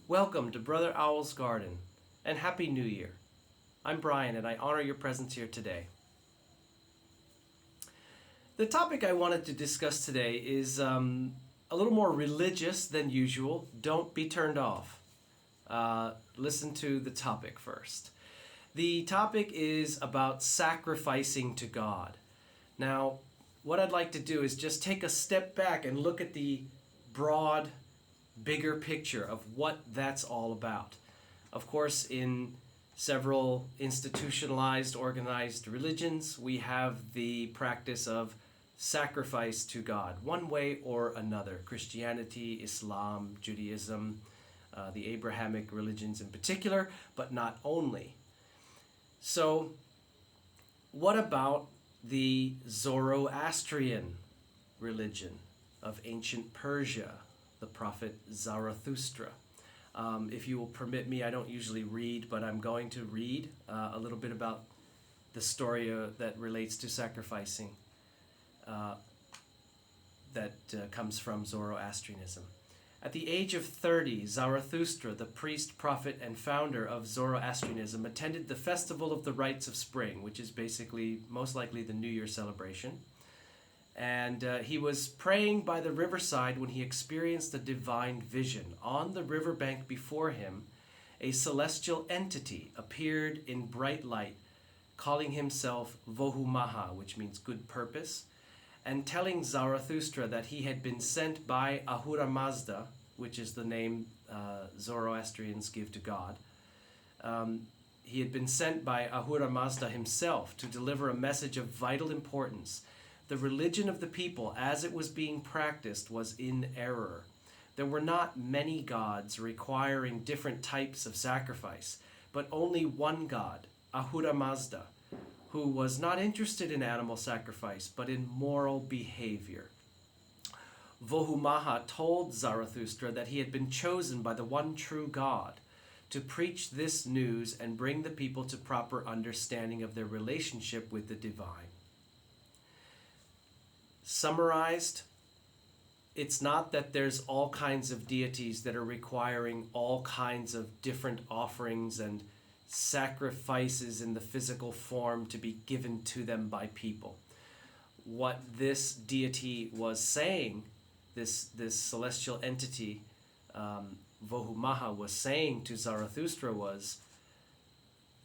Welcome to Brother Owl's Garden, and Happy New Year. I'm Brian, and I honor your presence here today. The topic I wanted to discuss today is a little more religious than usual. Don't be turned off. Listen to the topic first. The topic is about sacrificing to God. Now, what I'd like to do is just take a step back and look at the broad, bigger picture of what that's all about. Of course, in several institutionalized, organized religions, we have the practice of sacrifice to God, one way or another. Christianity, Islam, Judaism, the Abrahamic religions in particular, but not only. So, what about the Zoroastrian religion of ancient Persia, the prophet Zarathustra? If you will permit me, I don't usually read, but I'm going to read a little bit about the story that relates to sacrificing that comes from Zoroastrianism. At the age of 30, Zarathustra, the priest, prophet, and founder of Zoroastrianism, attended the Festival of the Rites of Spring, which is basically, most likely, the New Year celebration. And he was praying by the riverside when he experienced a divine vision. On the riverbank before him, a celestial entity appeared in bright light, calling himself Vohumaha, which means good purpose, and telling Zarathustra that he had been sent by Ahura Mazda, which is the name Zoroastrians give to God. He had been sent by Ahura Mazda himself to deliver a message of vital importance. The religion of the people, as it was being practiced, was in error. There were not many gods requiring different types of sacrifice, but only one god, Ahura Mazda, who was not interested in animal sacrifice, but in moral behavior. Vohumaha told Zarathustra that he had been chosen by the one true God to preach this news and bring the people to proper understanding of their relationship with the divine. Summarized, it's not that there's all kinds of deities that are requiring all kinds of different offerings and sacrifices in the physical form to be given to them by people. What this deity was saying, this celestial entity, Vohumaha, was saying to Zarathustra was,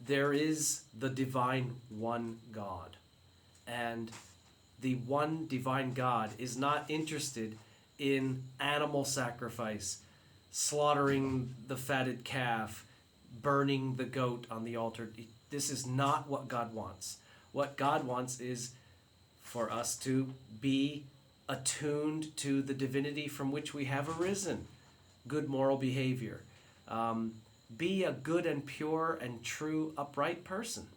there is the divine one God. And the one divine God is not interested in animal sacrifice, slaughtering the fatted calf, burning the goat on the altar. This is not what God wants. What God wants is for us to be attuned to the divinity from which we have arisen. Good moral behavior. Be a good and pure and true, upright person.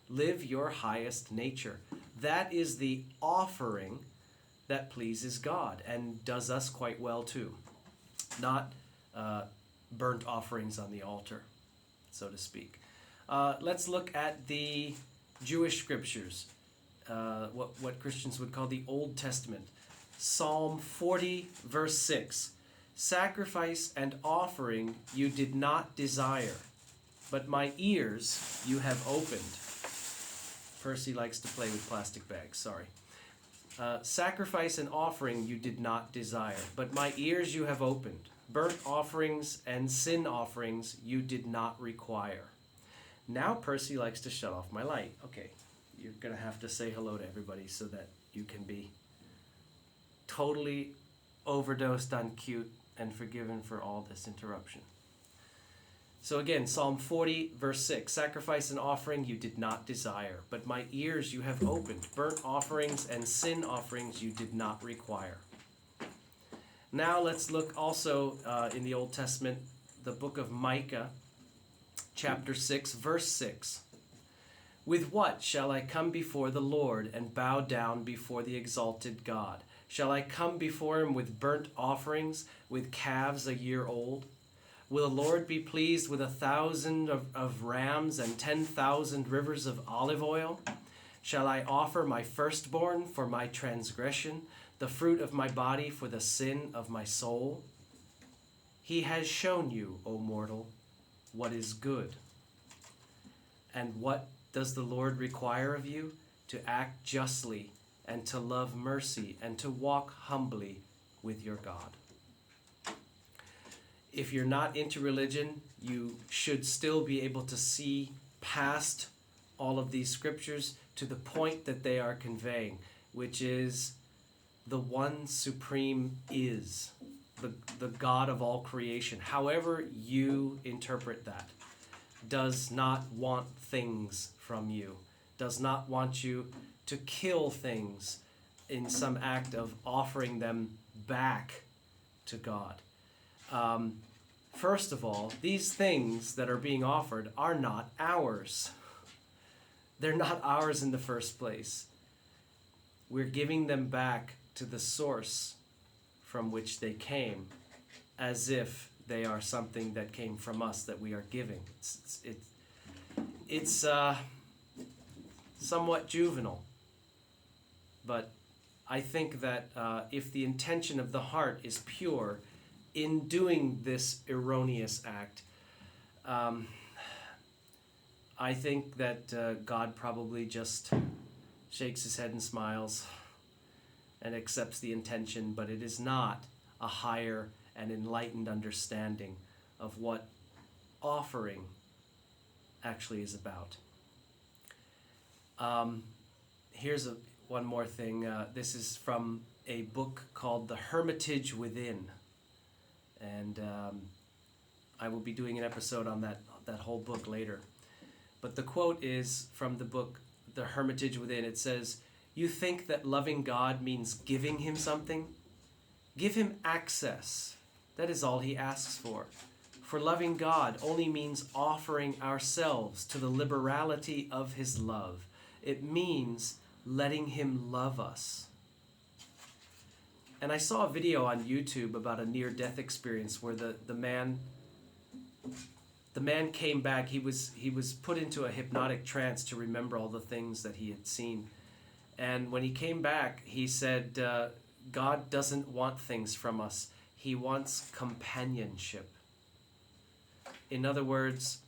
Live your highest nature. That is the offering that pleases God and does us quite well too. Not burnt offerings on the altar, so to speak. Let's look at the Jewish scriptures, what Christians would call the Old Testament. Psalm 40, verse 6. Sacrifice and offering you did not desire, but my ears you have opened. Percy likes to play with plastic bags, sorry. Sacrifice and offering you did not desire, but my ears you have opened. Burnt offerings and sin offerings you did not require. Now Percy likes to shut off my light. Okay, you're going to have to say hello to everybody so that you can be totally overdosed on cute and forgiven for all this interruption. So again, Psalm 40, verse 6. Sacrifice and offering you did not desire, but my ears you have opened. Burnt offerings and sin offerings you did not require. Now let's look also in the Old Testament, the book of Micah, chapter 6, verse 6. With what shall I come before the Lord and bow down before the exalted God? Shall I come before him with burnt offerings, with calves a year old? Will the Lord be pleased with 1,000 of rams and 10,000 rivers of olive oil? Shall I offer my firstborn for my transgression, the fruit of my body for the sin of my soul? He has shown you, O mortal, what is good. And what does the Lord require of you? To act justly, and to love mercy, and to walk humbly with your God. If you're not into religion, you should still be able to see past all of these scriptures to the point that they are conveying, which is the one supreme is, the God of all creation, however you interpret that, does not want things from you, does not want you to kill things in some act of offering them back to God. First of all, these things that are being offered are not ours. They're not ours in the first place. We're giving them back to the source from which they came, as if they are something that came from us that we are giving. It's somewhat juvenile, but I think that if the intention of the heart is pure in doing this erroneous act, I think that God probably just shakes his head and smiles and accepts the intention, but it is not a higher and enlightened understanding of what offering actually is about. Here's one more thing. This is from a book called The Hermitage Within. And I will be doing an episode on that whole book later. But the quote is from the book, The Hermitage Within. It says, "You think that loving God means giving him something? Give him access. That is all he asks for. For loving God only means offering ourselves to the liberality of his love. It means letting him love us." And I saw a video on YouTube about a near-death experience where the man came back. He was put into a hypnotic trance to remember all the things that he had seen. And when he came back, he said, God doesn't want things from us. He wants companionship. In other words,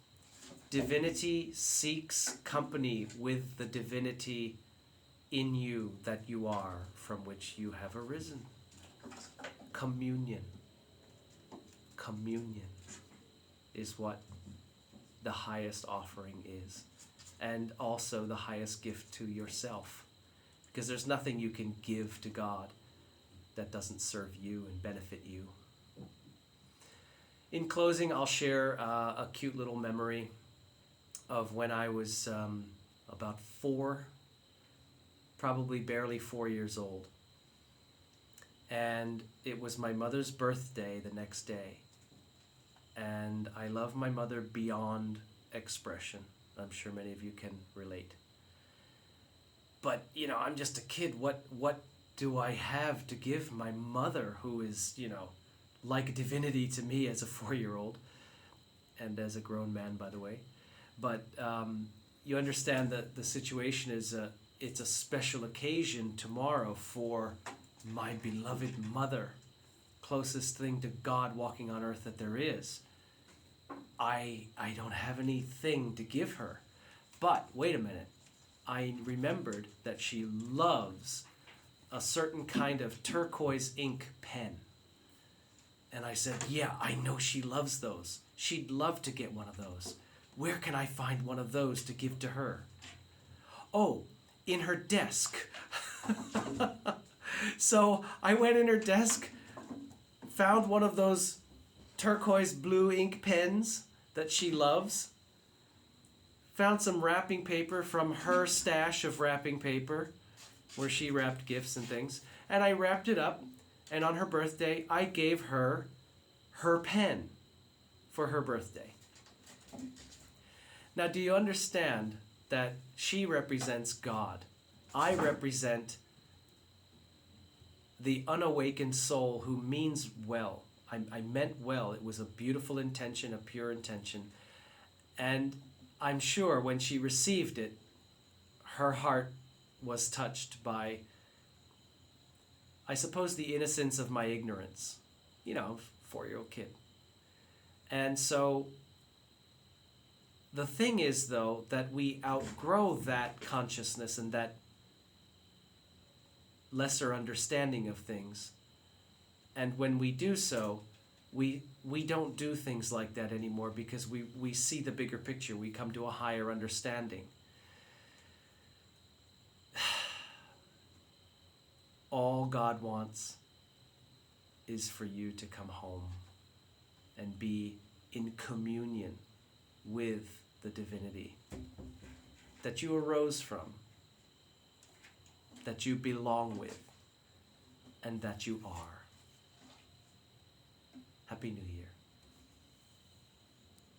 divinity seeks company with the divinity in you that you are, from which you have arisen. Communion. Communion is what the highest offering is, and also the highest gift to yourself, because there's nothing you can give to God that doesn't serve you and benefit you. In closing, I'll share a cute little memory of when I was about 4, probably barely 4 years old. And it was my mother's birthday the next day. And I love my mother beyond expression. I'm sure many of you can relate. But, I'm just a kid. What do I have to give my mother, who is, like a divinity to me as a 4-year-old, and as a grown man, by the way. But you understand that the situation is it's a special occasion tomorrow for my beloved mother, closest thing to God walking on earth that there is. I don't have anything to give her. But wait a minute. I remembered that she loves a certain kind of turquoise ink pen. And I said, yeah, I know she loves those. She'd love to get one of those. Where can I find one of those to give to her? Oh, in her desk. So I went in her desk, found one of those turquoise blue ink pens that she loves, found some wrapping paper from her stash of wrapping paper where she wrapped gifts and things, and I wrapped it up, and on her birthday, I gave her her pen for her birthday. Now, do you understand that she represents God? I represent the unawakened soul who means well. I meant well. It was a beautiful intention, a pure intention. And I'm sure when she received it, her heart was touched by, I suppose, the innocence of my ignorance. 4-year-old kid. And so the thing is, though, that we outgrow that consciousness and that lesser understanding of things. And when we do so, we don't do things like that anymore because we see the bigger picture. We come to a higher understanding. All God wants is for you to come home and be in communion with the divinity that you arose from, that you belong with, and that you are. Happy New Year.